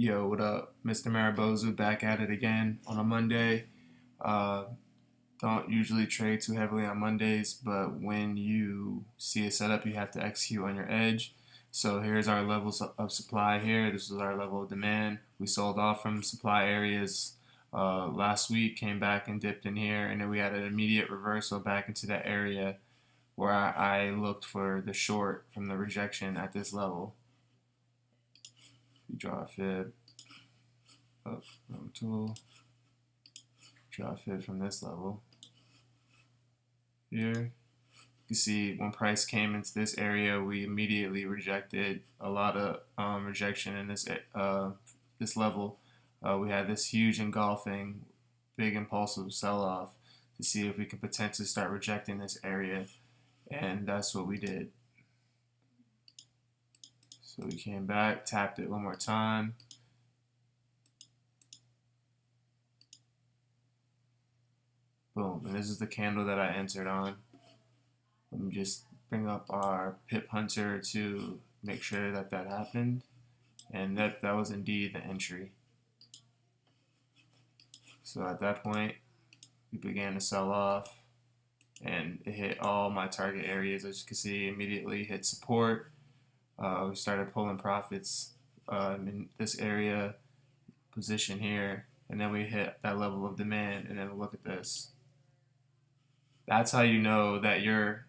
Yo, what up? Mr. Maribozu back at it again on a Monday. Uh, don't usually trade too heavily on Mondays, but when you see a setup, you have to execute on your edge. So here's our levels of supply here. This is our level of demand. We sold off from supply areas last week, came back and dipped in here, and then we had an immediate reversal back into that area where I looked for the short from the rejection at this level. We draw a fib. Up, tool, draw a fib from this level here. You see when price came into this area, we immediately rejected a lot of rejection in this level. We had this huge engulfing, big impulsive sell-off to see if we could potentially start rejecting this area, and that's what we did. So we came back, tapped it one more time. Boom, and this is the candle that I entered on. Let me just bring up our pip hunter to make sure that that happened, and that was indeed the entry. So at that point, we began to sell off, and it hit all my target areas. As you can see, immediately hit support. We started pulling profits in this area position here, and then we hit that level of demand, and then look at this. That's how you know that your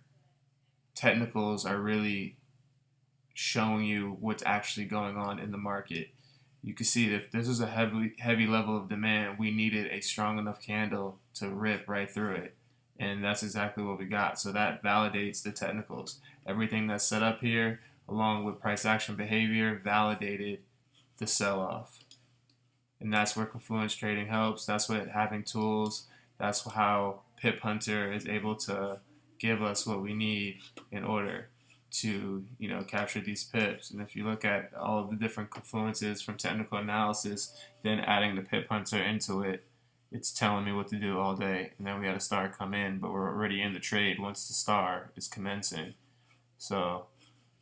technicals are really showing you what's actually going on in the market. You can see that if this is a heavy level of demand, we needed a strong enough candle to rip right through it. And that's exactly what we got. So that validates the technicals. Everything that's set up here, along with price action behavior, validated the sell-off. And that's where confluence trading helps. That's what having tools, that's how Pip Hunter is able to give us what we need in order to capture these pips. And if you look at all of the different confluences from technical analysis, then adding the Pip Hunter into it, it's telling me what to do all day. And then we had a star come in, but we're already in the trade once the star is commencing. So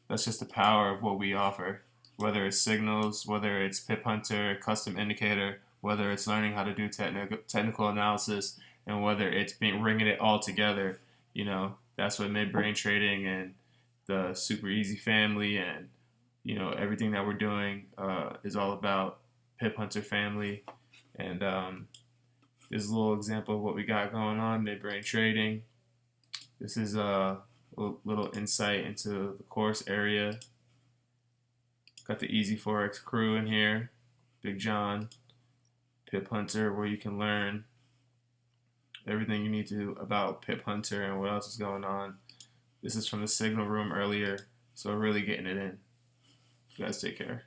that's just the power of what we offer. Whether it's signals, whether it's Pip Hunter, custom indicator, whether it's learning how to do technical analysis, and whether it's bringing it all together, that's what mid-brain trading and the super easy family and everything that we're doing is all about. Pip Hunter family, and this is a little example of what we got going on mid-brain trading. This is a little insight into the course area. Got the Easy Forex crew in here, Big John, Pip Hunter, where you can learn everything you need to about Pip Hunter and what else is going on. This is from the signal room earlier, so we're really getting it in. You guys take care.